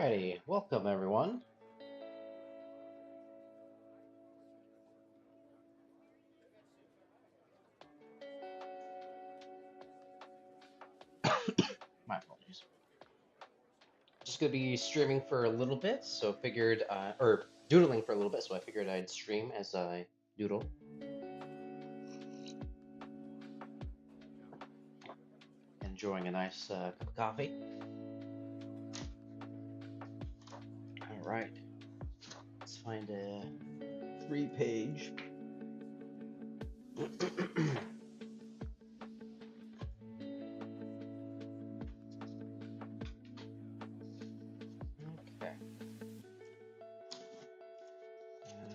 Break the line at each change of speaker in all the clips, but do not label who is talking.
Alrighty, welcome everyone. My apologies. Just gonna be streaming for a little bit, so figured, or doodling for a little bit, so I figured I'd stream as I doodle. Enjoying a nice cup of coffee. Alright, let's find a 3-page. Okay.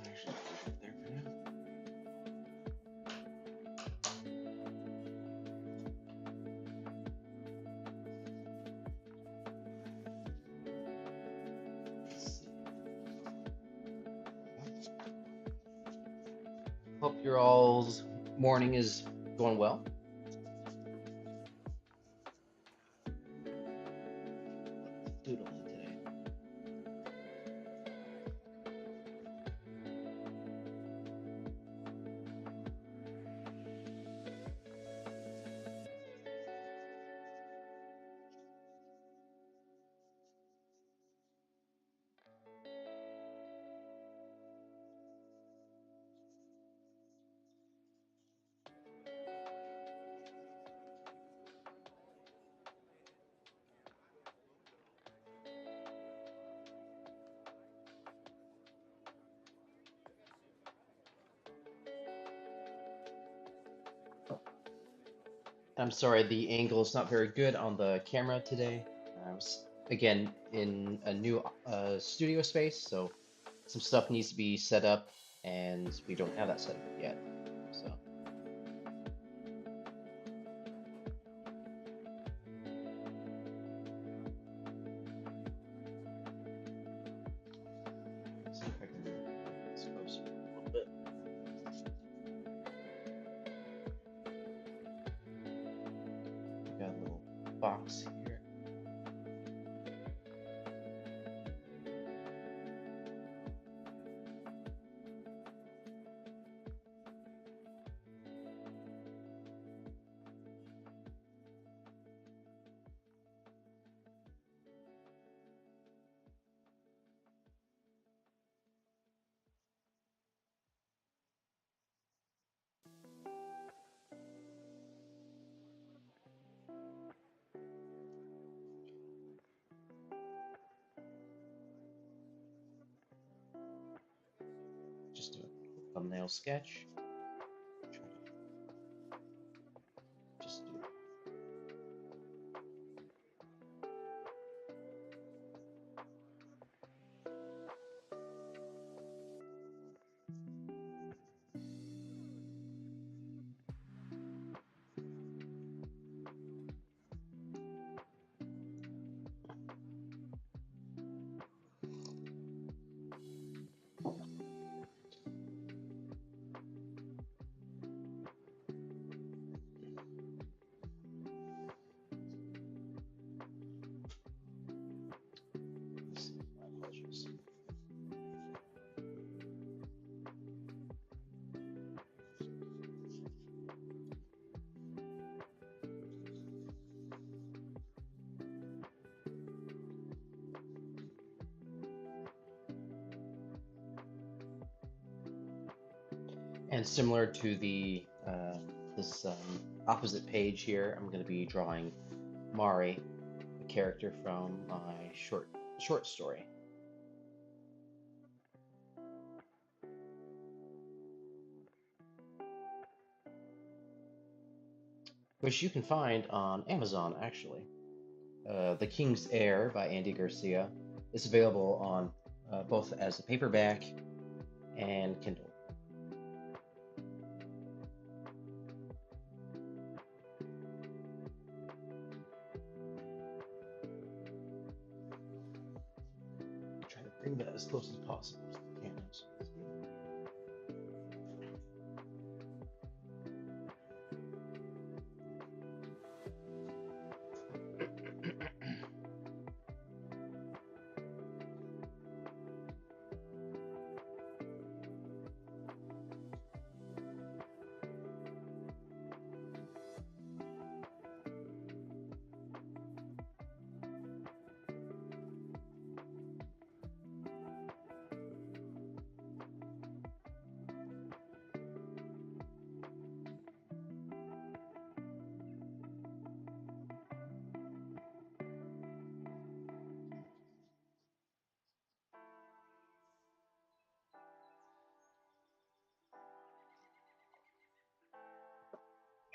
Actually, put it there for now. Let's see. Hope your all's morning is going well. Doodling today. I'm sorry, the angle is not very good on the camera today. I was, again, in a new studio space, so some stuff needs to be set up, and we don't have that set up yet. So, see if I can get this closer a little bit. Got a little box here. Just do a thumbnail sketch. Just do. My apologies. And similar to the this opposite page here, I'm going to be drawing Mari, a character from my short story, which you can find on Amazon actually. The King's Heir by Andy Garcia is available on both as a paperback and Kindle. Try to bring that as close as possible to the cameras.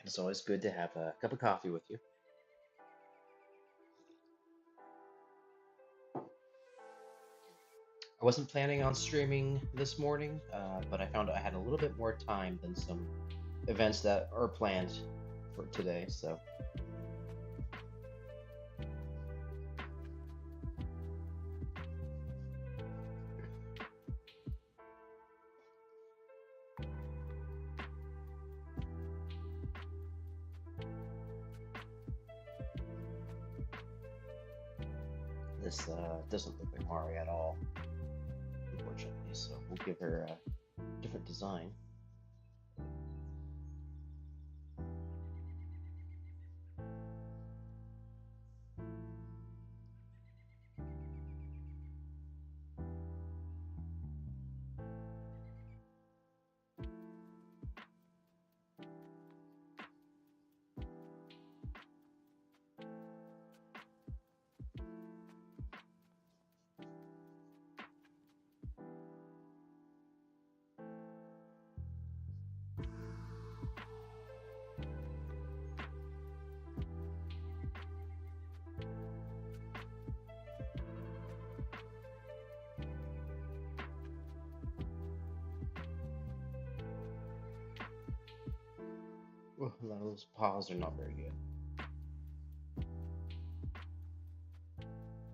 It's always good to have a cup of coffee with you. I wasn't planning on streaming this morning, but I found I had a little bit more time than some events that are planned for today, so. This doesn't look like Mari at all, unfortunately, so we'll give her a different design. Well, those paws are not very good.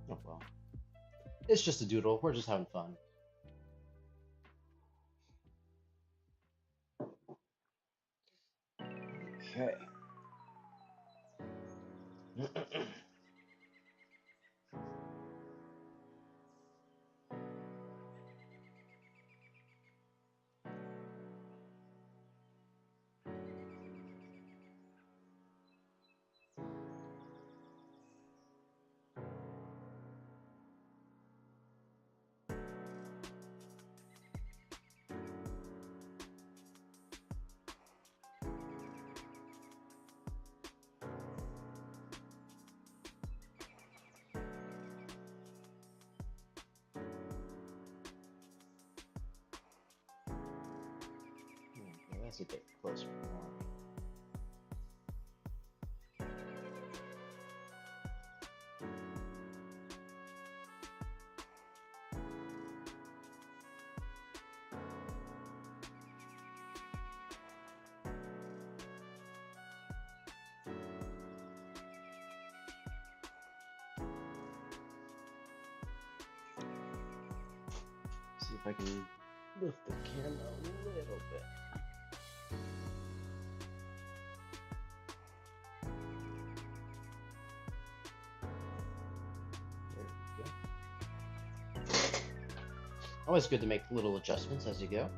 Oh well. It's just a doodle. We're just having fun. Okay. Okay, that's a bit closer for Mari. See if I can lift the camera a little bit. There we go. Always good to make little adjustments as you go.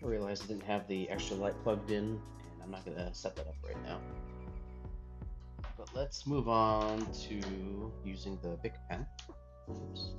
I realized I didn't have the extra light plugged in, and I'm not going to set that up right now. But let's move on to using the Bic pen. Oops.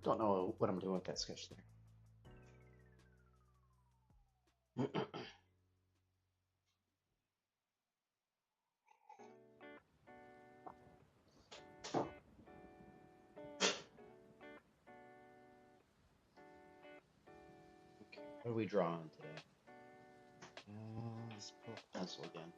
Don't know what I'm doing with that sketch there. Okay, what are we drawing today? Let's pull the pencil again.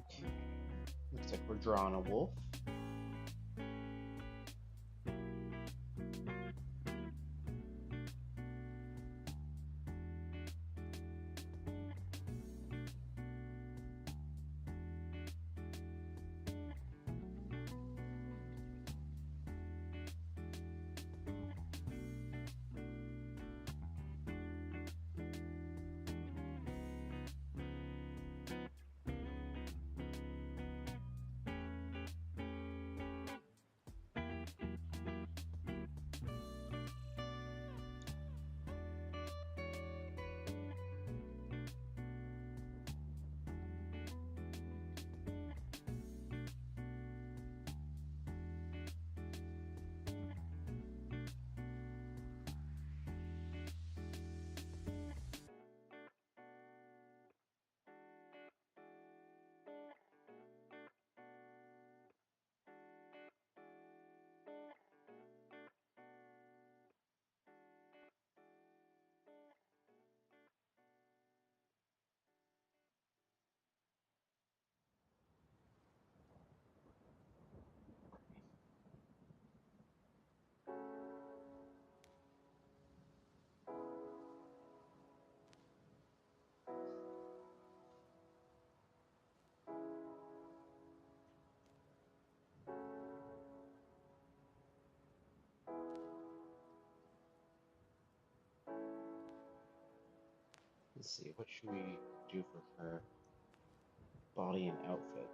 Okay. Looks like we're drawing a wolf. Let's see, what should we do for her body and outfit?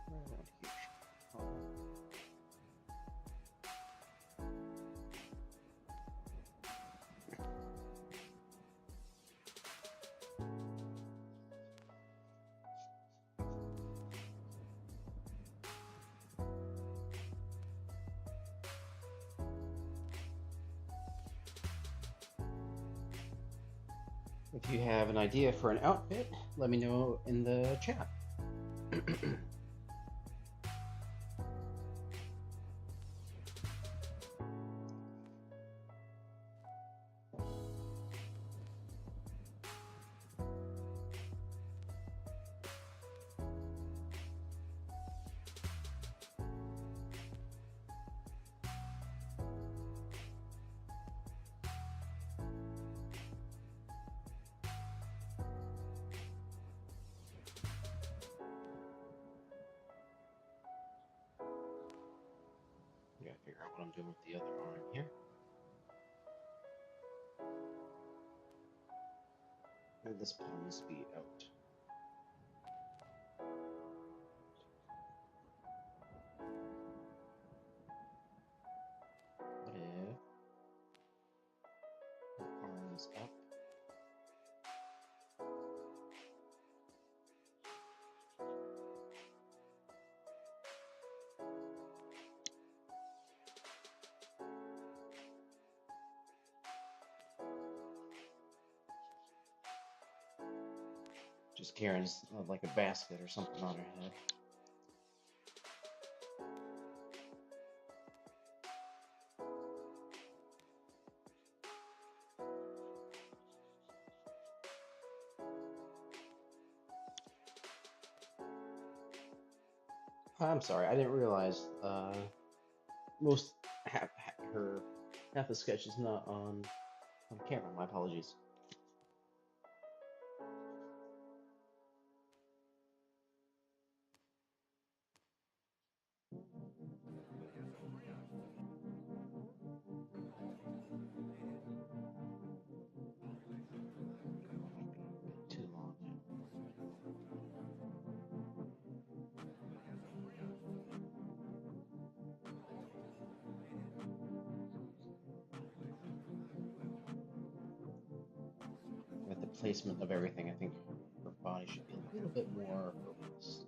Around here. If you have an idea for an outfit, let me know in the chat. Gotta figure out what I'm doing with the other arm here. Maybe this pawn needs to be out. What if the pawn is up? Just carrying like a basket or something on her head. I'm sorry, I didn't realize most her half the sketch is not on camera. My apologies. Too long. With the placement of everything, I think her body should be a little bit more focused.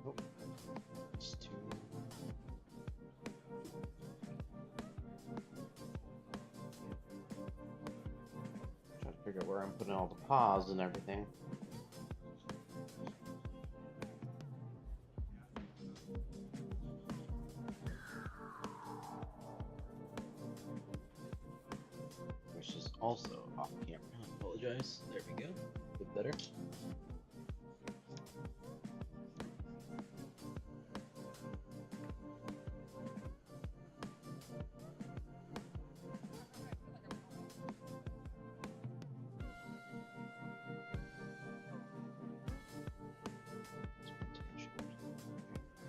Oh, it's too. Trying to figure out where I'm putting all the paws and everything. Which is also off camera. I apologize. There we go. A bit better.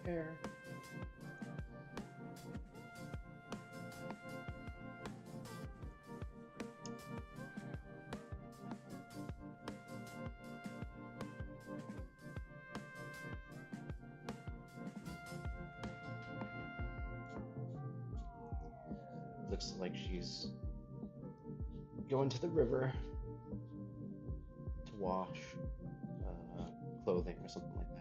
Hair. Looks like she's going to the river to wash clothing or something like that.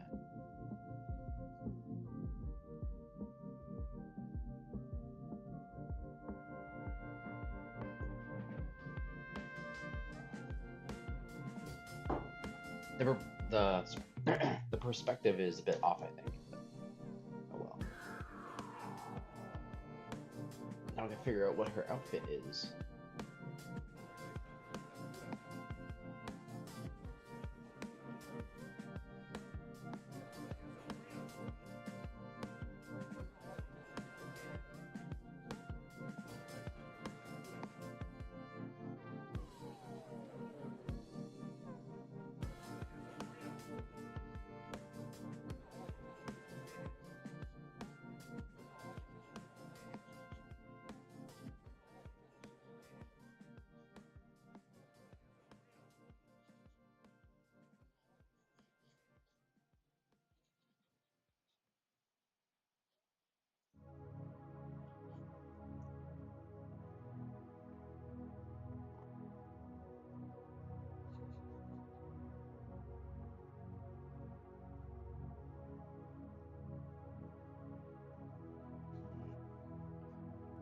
The the perspective is a bit off, I think. But, oh well. Now I can figure out what her outfit is.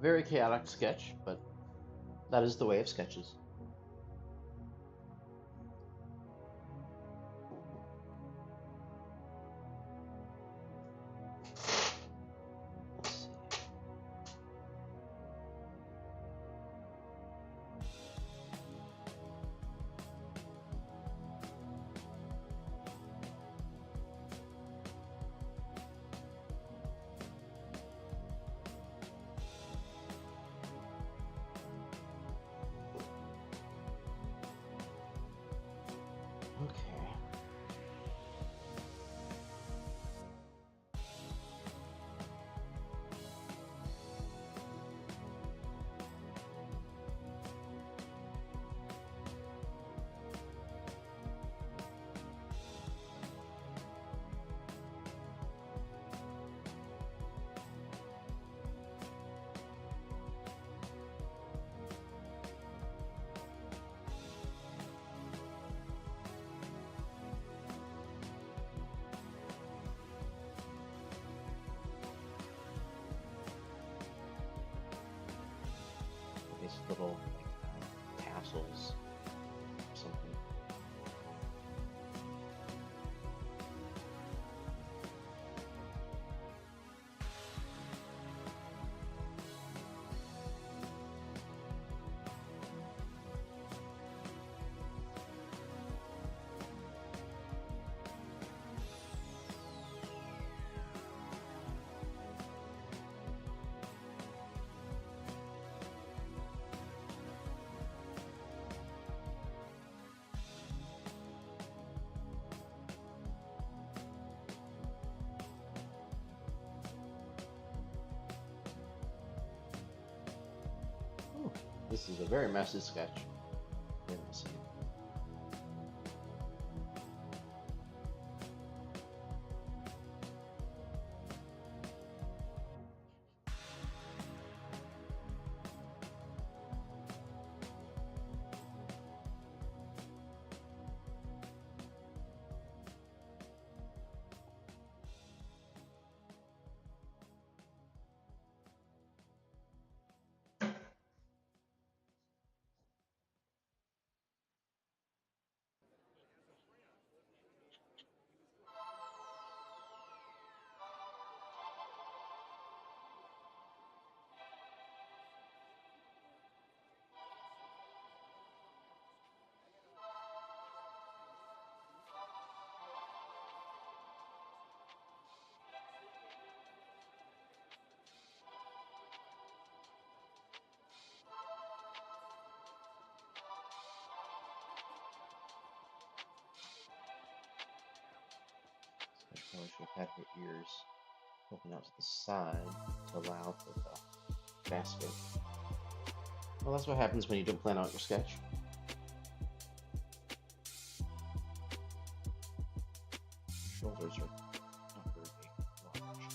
Very chaotic sketch, but that is the way of sketches. Let's see. little like tassels or something. Ooh, this is a very messy sketch. Very messy. I probably should have had her ears poking out to the side to allow for the basket. Well, that's what happens when you don't plan out your sketch. Shoulders are not very large.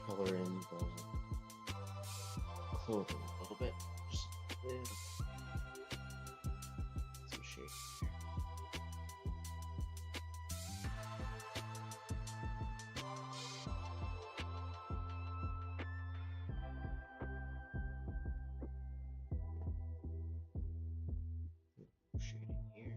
Color in the clothing a little bit. Just a little. Some shade. Shading here.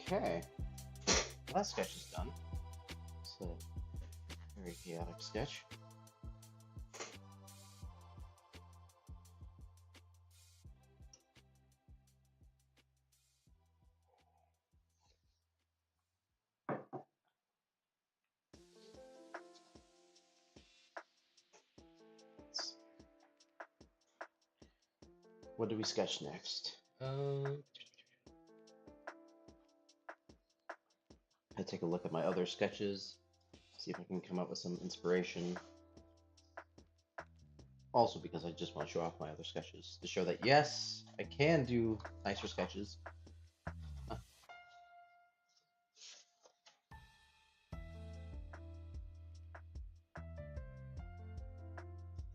Okay, well, that sketch is done. It's a very chaotic sketch. What do we sketch next? I take a look at my other sketches, see if I can come up with some inspiration. Also because I just want to show off my other sketches, to show that yes, I can do nicer sketches. Let's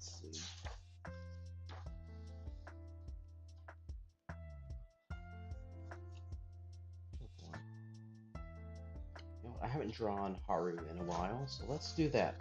see. Oh boy. You know, I haven't drawn Haru in a while, so let's do that.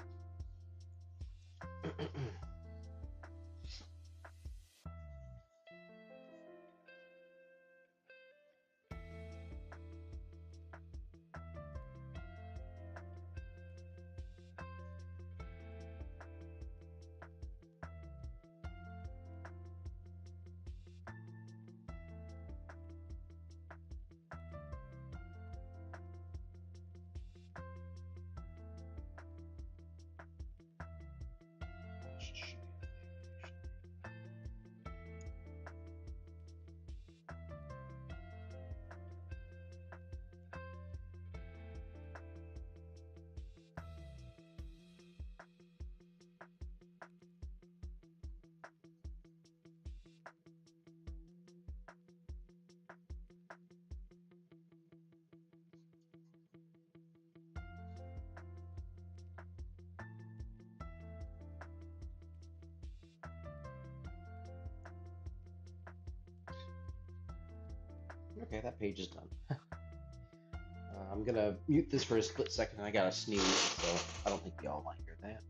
Okay, that page is done. I'm gonna mute this for a split second. I gotta sneeze, so I don't think y'all want to hear that.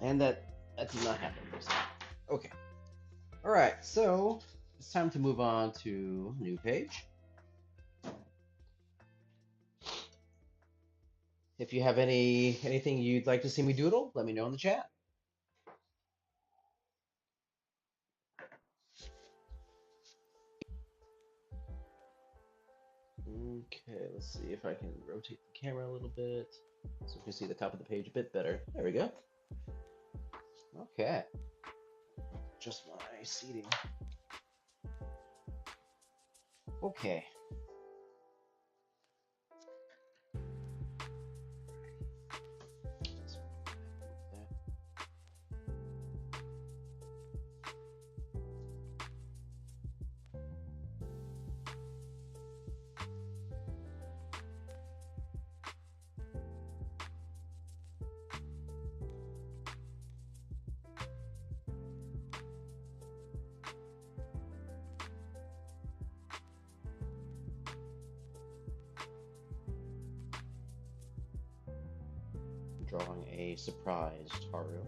And that did not happen this time. Okay. All right, so it's time to move on to a new page. If you have anything you'd like to see me doodle, let me know in the chat. Okay, let's see if I can rotate the camera a little bit so we can see the top of the page a bit better. There we go. Okay. Just my seating. Okay. Drawing a surprised Haru.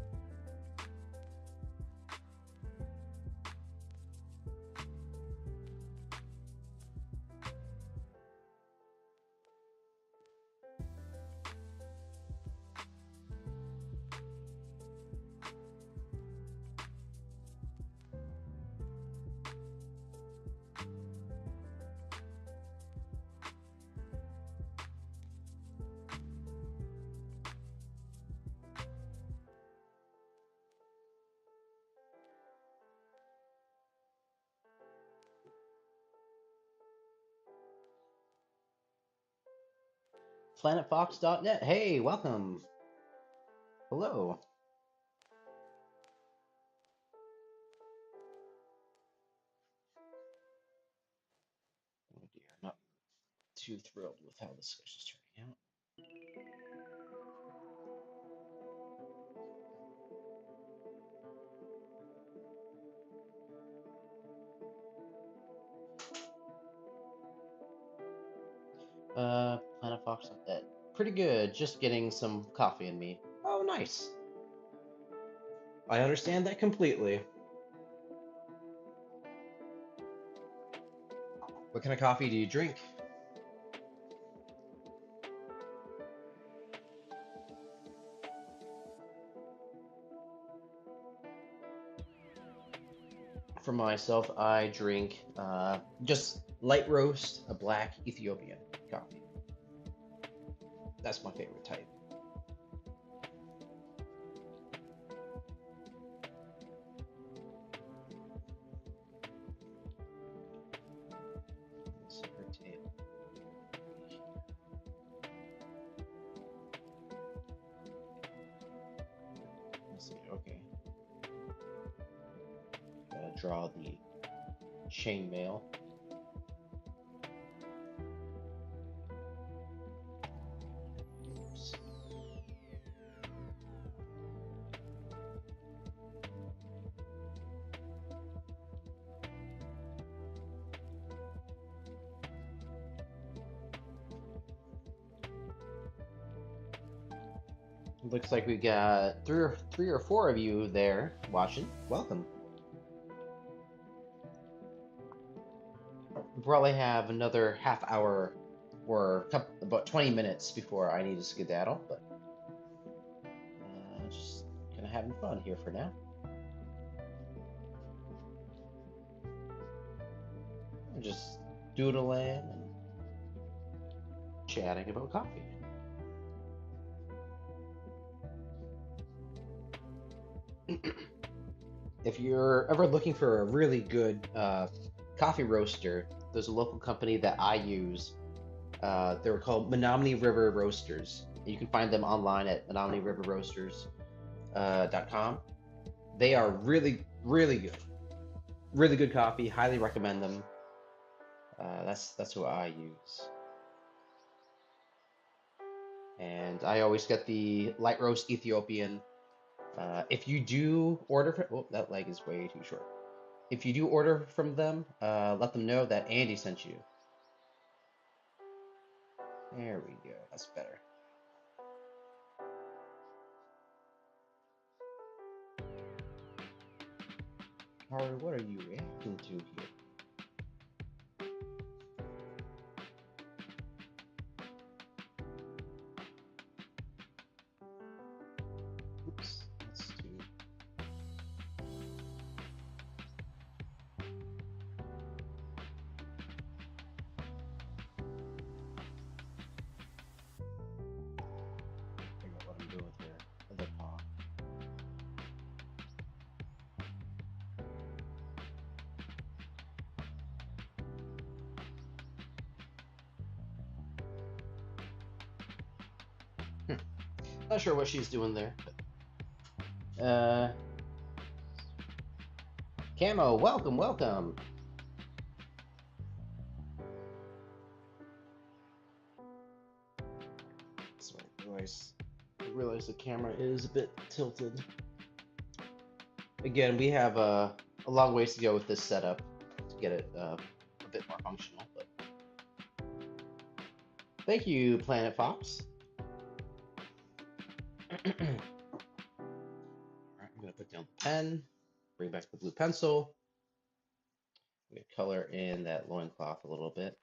PlanetFox.net. Hey, welcome. Hello. Oh dear, not too thrilled with how this is turning out. PlanetFox.net. Pretty good. Just getting some coffee in me. Oh, nice. I understand that completely. What kind of coffee do you drink? For myself, I drink just light roast, a black Ethiopian coffee. That's my favorite type. Let's see her tail. Let's see, okay. Gotta draw the chainmail. Oops. Looks like we got three or four of you there watching. Welcome. We probably have another half hour or about 20 minutes before I need to skedaddle, but just kind of having fun here for now. I'm just doodling and chatting about coffee. If you're ever looking for a really good coffee roaster, there's a local company that I use. They're called Menominee River Roasters. You can find them online at menominee.com. They are really, really good. Really good coffee. Highly recommend them. That's what I use. And I always get the light roast Ethiopian. If you do order from, oh, that leg is way too short. If you do order from them, let them know that Andy sent you. There we go. That's better. Haru, what are you reacting to here? Oops, let's do. Figure out what I'm doing with your other paw. Not sure what she's doing there. Camo, welcome, welcome. Sorry, I realize the camera is a bit tilted. Again, we have a long ways to go with this setup to get it a bit more functional. But thank you, Planet Fox. Alright, I'm gonna put down the pen, bring back the blue pencil. I'm gonna color in that loincloth a little bit.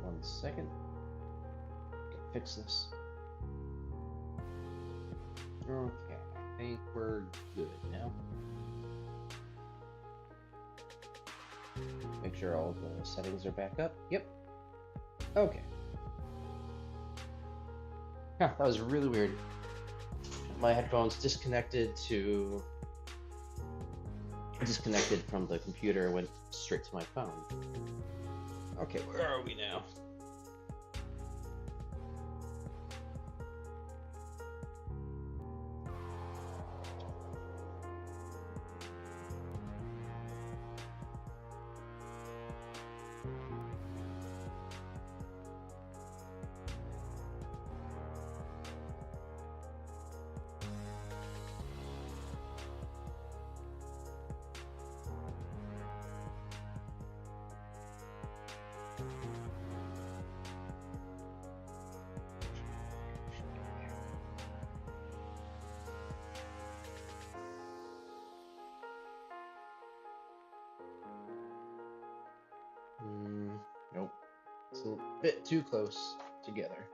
One second. Fix this. Okay, I think we're good now. Make sure all the settings are back up. Yep. Okay. Huh, that was really weird. My headphones disconnected from the computer, went straight to my phone. Okay, where are we now? Nope. It's a bit too close together.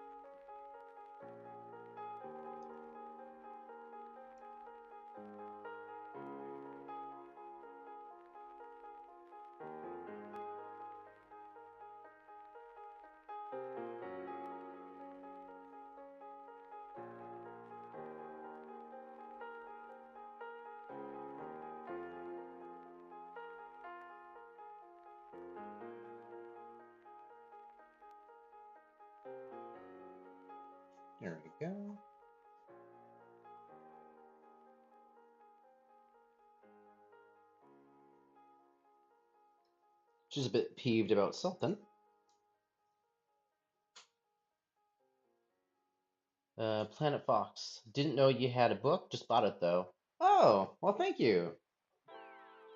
There we go. She's a bit peeved about something. Planet Fox. Didn't know you had a book, just bought it though. Oh, well, thank you.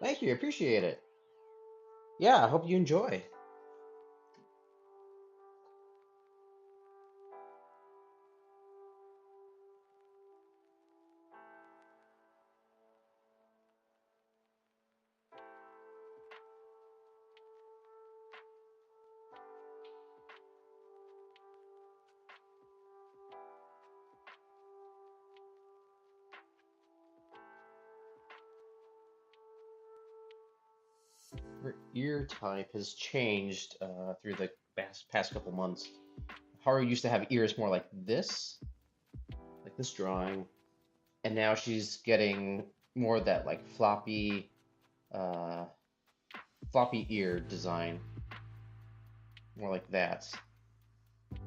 Thank you, appreciate it. Yeah, I hope you enjoy. her ear type has changed through the past couple months. Haru used to have ears more like this drawing, and now she's getting more of that like uh, floppy ear design, more like that.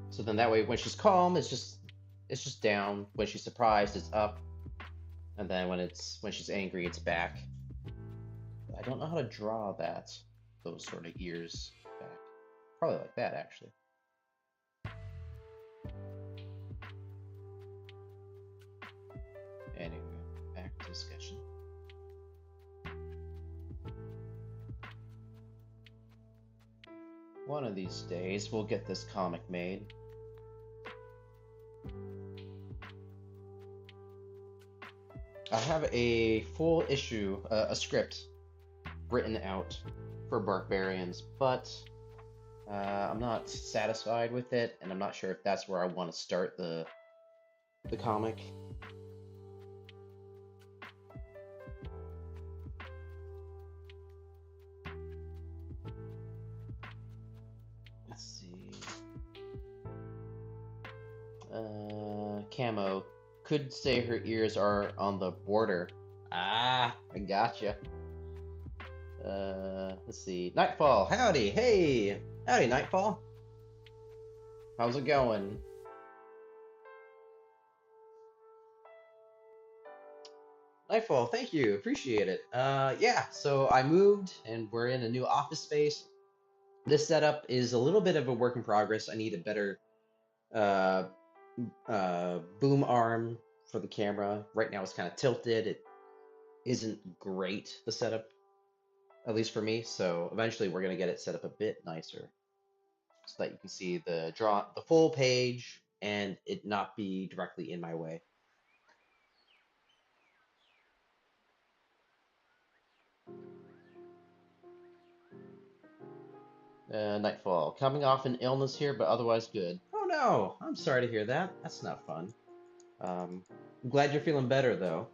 So then that way, when she's calm, it's just down. When she's surprised, it's up, and then when she's angry, it's back. I don't know how to draw those sort of ears back. Probably like that, actually. Anyway, back to sketching. One of these days, we'll get this comic made. I have a full issue, a script written out for Barbarians, but I'm not satisfied with it, and I'm not sure if that's where I want to start the comic. Let's see. Camo could say her ears are on the border. Ah, I gotcha. Let's see. Nightfall, howdy, hey, howdy, Nightfall. How's it going? Nightfall, thank you, appreciate it. Yeah, so I moved and we're in a new office space. This setup is a little bit of a work in progress. I need a better uh, boom arm for the camera. Right now it's kind of tilted. It isn't great, the setup, at least for me. So eventually we're gonna get it set up a bit nicer so that you can see the full page and it not be directly in my way. Nightfall. Coming off an illness here, but otherwise good. Oh no! I'm sorry to hear that. That's not fun. I'm glad you're feeling better, though.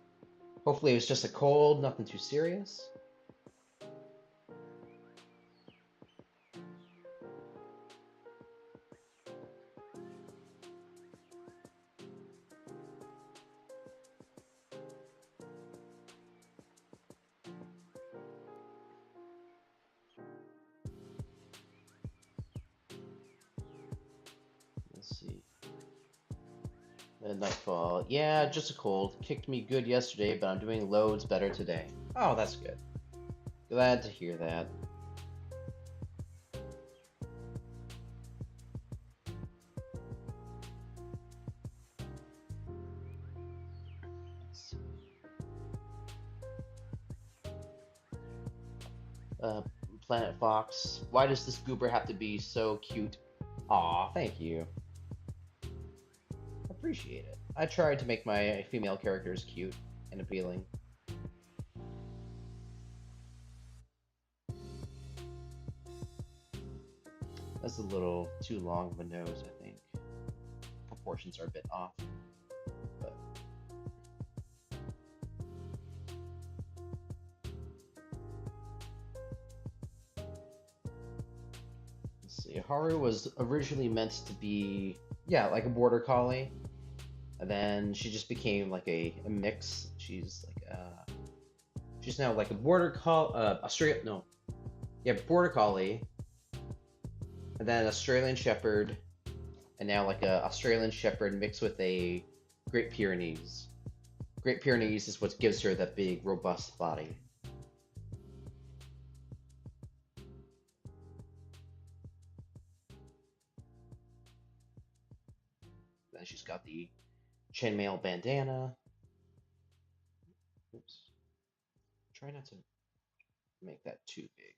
Hopefully it was just a cold, nothing too serious. Let's see. Nightfall. Yeah, just a cold. Kicked me good yesterday, but I'm doing loads better today. Oh, that's good. Glad to hear that. Uh, Planet Fox. Why does this goober have to be so cute? Aw, thank you. Appreciate it. I tried to make my female characters cute and appealing. That's a little too long of a nose, I think. Proportions are a bit off. But let's see. Haru was originally meant to be, yeah, like a border collie. And then she just became like a mix. She's like she's now like a border border collie, and then Australian Shepherd, and now like a Australian Shepherd mixed with a Great Pyrenees. Great Pyrenees is what gives her that big, robust body. Then she's got the chainmail bandana. Oops. Try not to make that too big.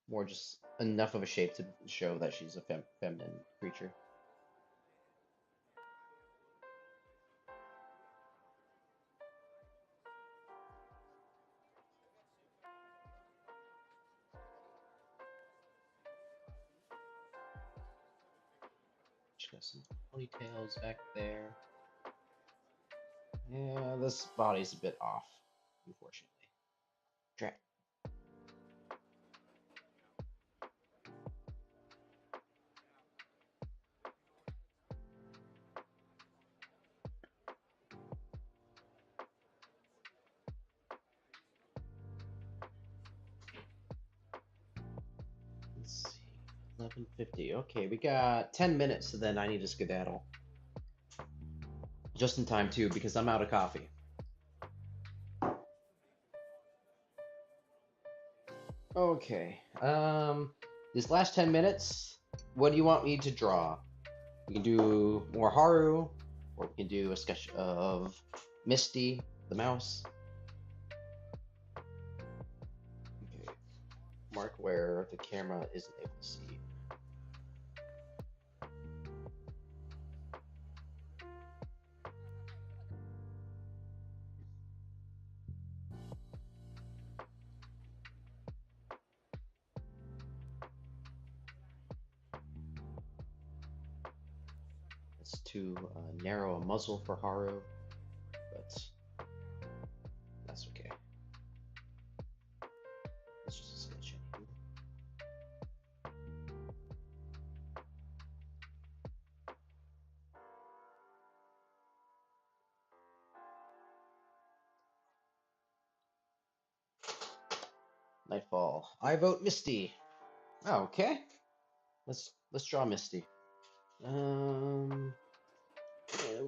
More just enough of a shape to show that she's a feminine creature. She got some ponytails back there. Yeah, this body's a bit off, unfortunately. Drat. 11:50. Okay, we got 10 minutes, so then I need to skedaddle. Just in time too, because I'm out of coffee. Okay. These last 10 minutes, what do you want me to draw? We can do more Haru, or we can do a sketch of Misty, the mouse. Okay. Mark where the camera isn't able to see. It's too narrow a muzzle for Haru, but that's okay. It's just a sketch. Nightfall. I vote Misty. Oh, okay. Let's draw Misty. Yeah,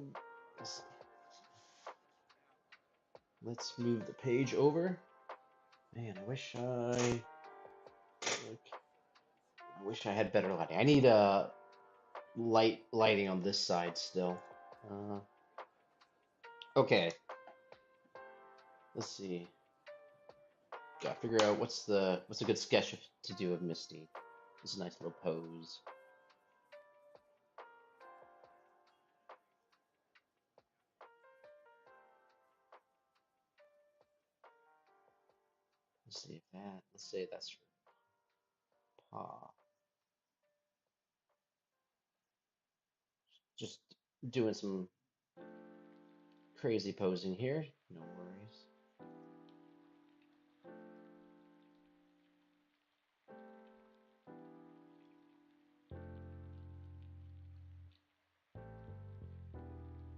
let's move the page over. Man, I wish I had better lighting. I need lighting on this side still. Uh, okay. Let's see. Gotta figure out what's a good sketch to do of Misty. This is a nice little pose. Let's say that's her paw. Just doing some crazy posing here. No worries.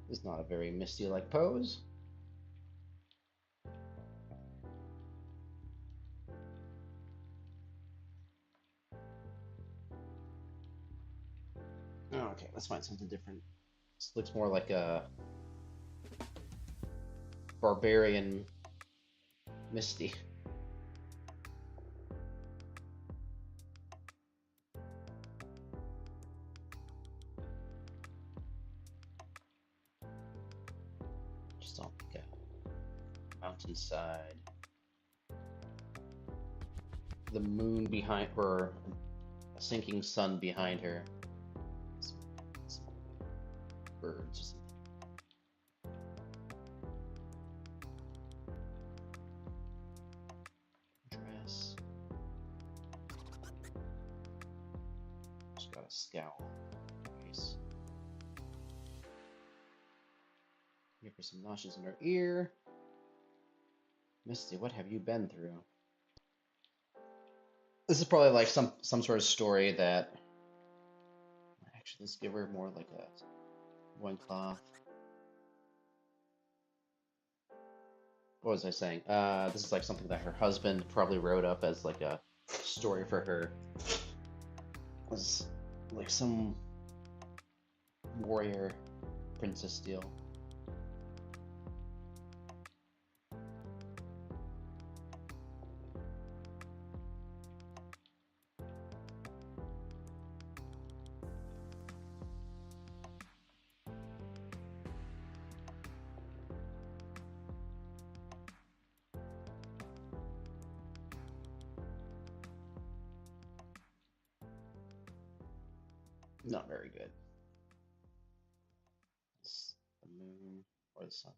It's not a very Misty-like pose. Okay, let's find something different. This looks more like a barbarian Misty. Just on like a mountainside. The moon behind, or a sinking sun behind her. Some birds or something. Dress. She's got a scowl. Nice. Give her some notches in her ear. Misty, what have you been through? This is probably like some sort of story that. Actually, let's give her more like a loincloth. What was I saying? This is like something that her husband probably wrote up as like a story for her. It was like some warrior princess deal. Not very good. It's the moon or the sun.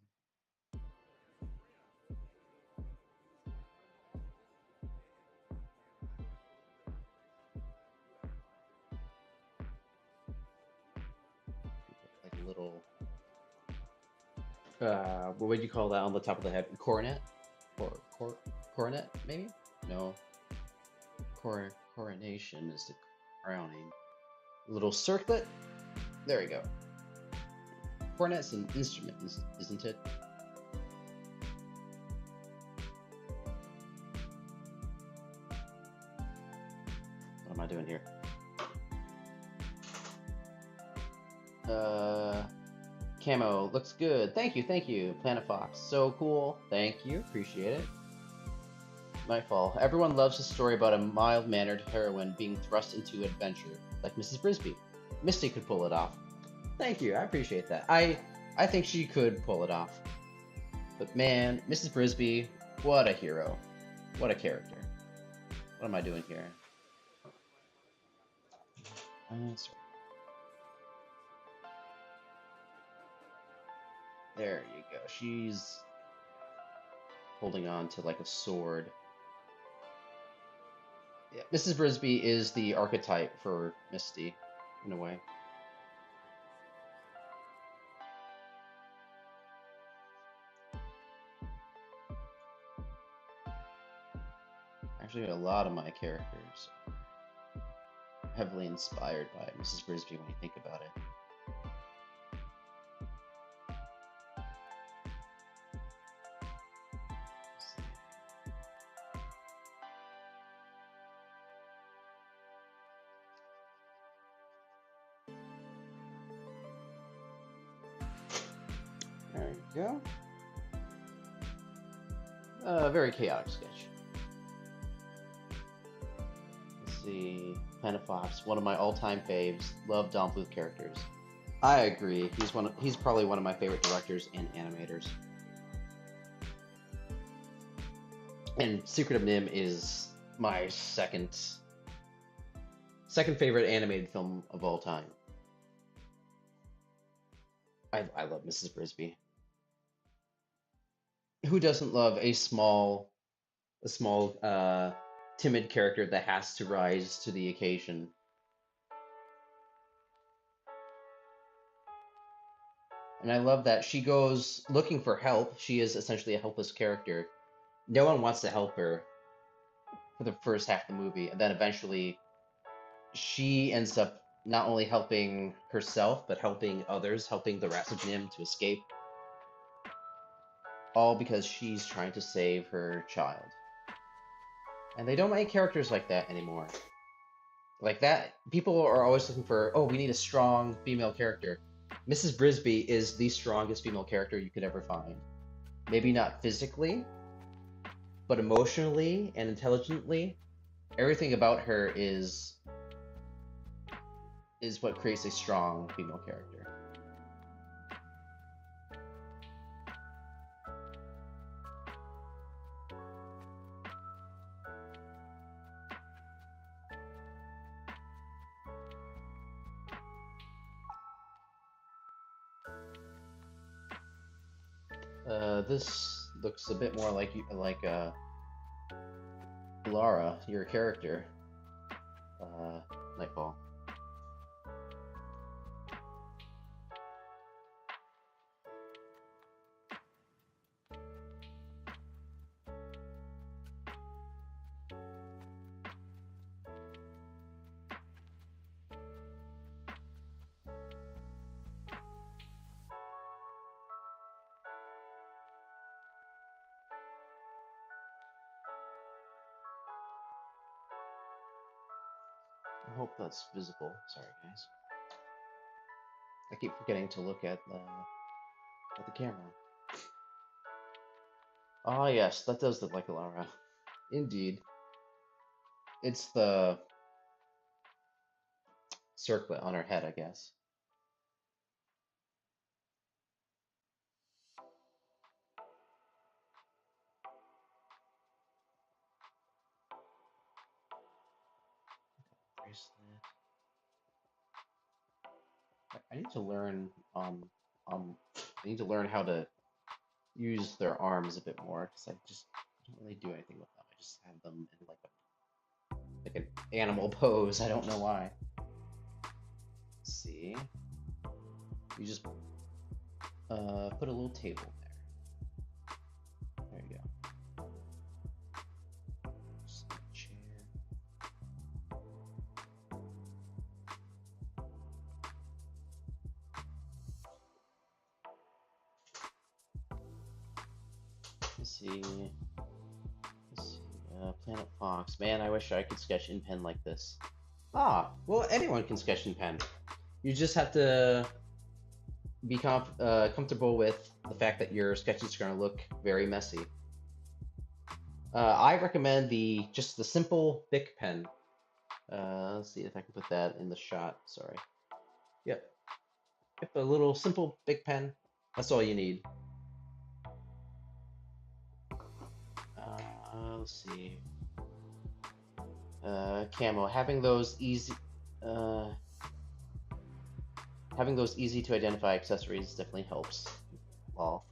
Like a little, what would you call that on the top of the head? Coronet? Coronet, maybe? No. Coronation is the crowning. A little circlet? There we go. Cornet's an instrument, isn't it? What am I doing here? Uh, Camo looks good. Thank you, thank you. Planet Fox, so cool. Thank you, appreciate it. Nightfall. Everyone loves a story about a mild-mannered heroine being thrust into adventure, like Mrs. Brisby. Misty could pull it off. Thank you, I appreciate that. I think she could pull it off. But man, Mrs. Brisby, what a hero. What a character. What am I doing here? Sorry. There you go. She's holding on to like a sword. Yeah, Mrs. Brisby is the archetype for Misty, in a way. Actually, a lot of my characters are heavily inspired by Mrs. Brisby when you think about it. There you go. A very chaotic sketch. Let's see. Planet Fox, one of my all-time faves. Love Don Bluth characters. I agree. He's probably one of my favorite directors and animators. And Secret of Nim is my second favorite animated film of all time. I love Mrs. Brisby. Who doesn't love a small, timid character that has to rise to the occasion? And I love that she goes looking for help. She is essentially a helpless character. No one wants to help her for the first half of the movie, and then eventually she ends up not only helping herself, but helping others, helping the rest of Nim to escape. All because she's trying to save her child. And they don't make characters like that anymore. Like that, people are always looking for, oh, we need a strong female character. Mrs. Brisby is the strongest female character you could ever find. Maybe not physically, but emotionally and intelligently, everything about her is what creates a strong female character. This looks a bit more like Lara, your character. Nightfall. I hope that's visible. Sorry, guys. I keep forgetting to look at the camera. Ah, yes, that does look like a Lara. Indeed. It's the circlet on her head, I guess. Bracelet. I need to learn I need to learn how to use their arms a bit more because I just don't really do anything with them. I just have them in like an animal pose. I don't know why. Let's see. You just put a little table there. There you go. Just a chair. Let's see. Planet Fox. Man, I wish I could sketch in pen like this. Ah, well, anyone can sketch in pen. You just have to be comfortable with the fact that your sketches are going to look very messy. I recommend just the simple Bic pen. Let's see if I can put that in the shot. Sorry. Yep. A little simple Bic pen. That's all you need. Let's see. Camo. Having those easy to identify accessories definitely helps. Well,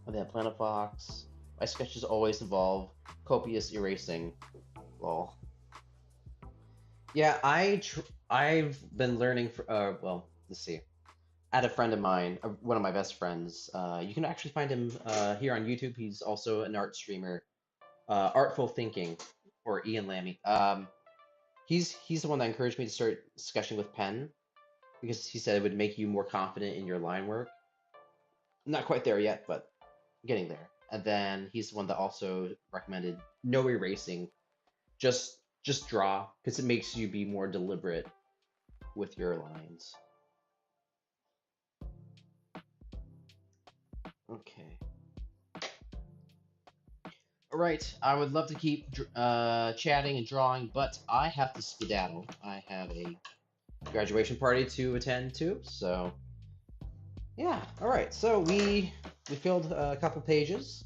and then Planet Fox. My sketches always involve copious erasing. Lol. Yeah, I've been learning well, let's see. I had a friend of mine, one of my best friends. You can actually find him here on YouTube. He's also an art streamer. Artful Thinking, or Ian Lammy. He's the one that encouraged me to start sketching with pen because he said it would make you more confident in your line work. Not quite there yet, but getting there. And then he's the one that also recommended no erasing, just draw because it makes you be more deliberate with your lines. Okay. All right. I would love to keep chatting and drawing, but I have to skedaddle. I have a graduation party to attend to, so yeah. All right. So we filled a couple pages.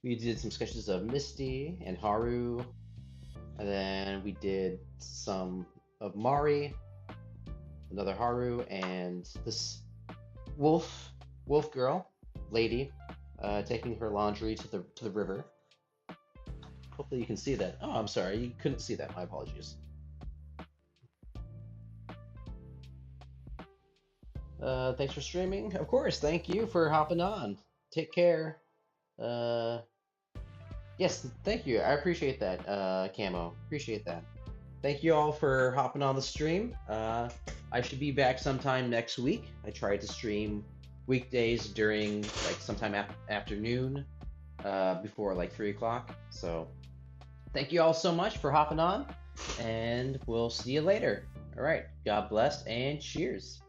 We did some sketches of Misty and Haru, and then we did some of Mari, another Haru, and this wolf girl lady taking her laundry to the river. Hopefully you can see that. Oh, I'm sorry, you couldn't see that. My apologies. Thanks for streaming. Of course, thank you for hopping on. Take care. Yes, thank you. I appreciate that, Camo. Appreciate that. Thank you all for hopping on the stream. I should be back sometime next week. I try to stream weekdays during like sometime afternoon, before like 3 o'clock. So thank you all so much for hopping on, and we'll see you later. All right. God bless and cheers.